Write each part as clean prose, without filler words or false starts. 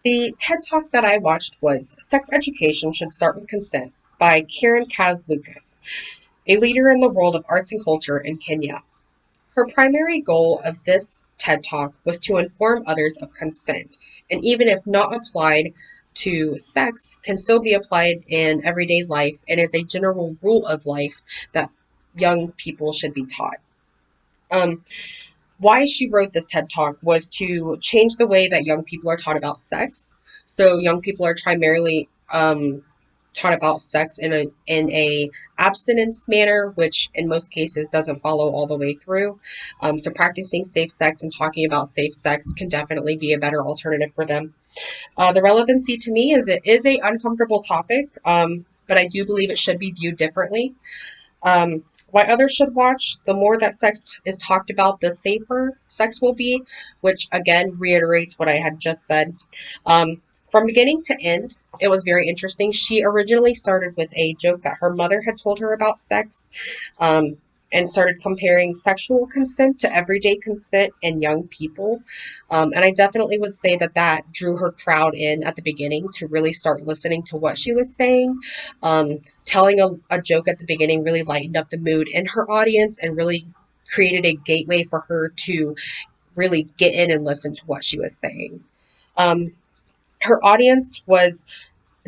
The TED Talk that I watched was Sex Education Should Start with Consent by Karen Kaz Lucas, a leader in the world of arts and culture in Kenya. Her primary goal of this TED Talk was to inform others of consent, and even if not applied to sex, can still be applied in everyday life and is a general rule of life that young people should be taught. Um, why she wrote this TED Talk was to change the way that young people are taught about sex. So young people are primarily taught about sex in a abstinence manner, which in most cases doesn't follow all the way through. So practicing safe sex and talking about safe sex can definitely be a better alternative for them. The relevancy to me is it is a uncomfortable topic, but I do believe it should be viewed differently. Why others should watch, the more that sex is talked about, the safer sex will be, which again reiterates what I had just said. From beginning to end, it was very interesting. She originally started with a joke that her mother had told her about sex, um, and started comparing sexual consent to everyday consent in young people. And I definitely would say that that drew her crowd in at the beginning to really start listening to what she was saying. Telling a joke at the beginning really lightened up the mood in her audience and really created a gateway for her to really get in and listen to what she was saying. Um, Her audience was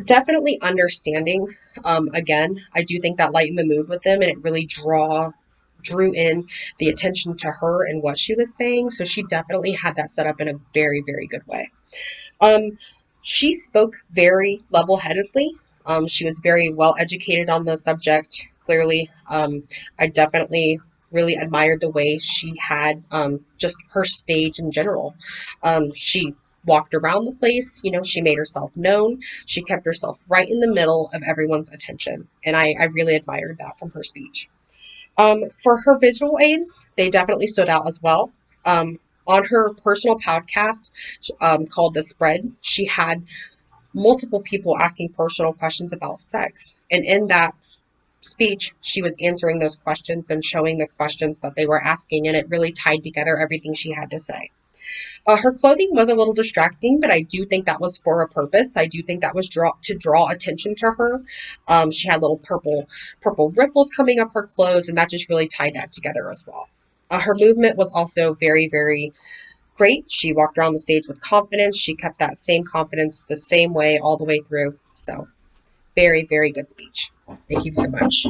definitely understanding. Again, I do think that lightened the mood with them and it really drew in the attention to her and what she was saying. So she definitely had that set up in a very, very good way. Um, she spoke very level-headedly. She was very well educated on the subject, clearly. I definitely really admired the way she had just her stage in general. She walked around the place, she made herself known. She kept herself right in the middle of everyone's attention. And I really admired that from her speech. For her visual aids, they definitely stood out as well. On her personal podcast called The Spread, she had multiple people asking personal questions about sex. And in that speech, she was answering those questions and showing the questions that they were asking, and it really tied together everything she had to say. Her clothing was a little distracting, but I do think that was for a purpose. I do think that was to draw attention to her. She had little purple ripples coming up her clothes, and that just really tied that together as well. Her movement was also very, very great. She walked around the stage with confidence. She kept that same confidence the same way all the way through. So, very, very good speech. Thank you so much.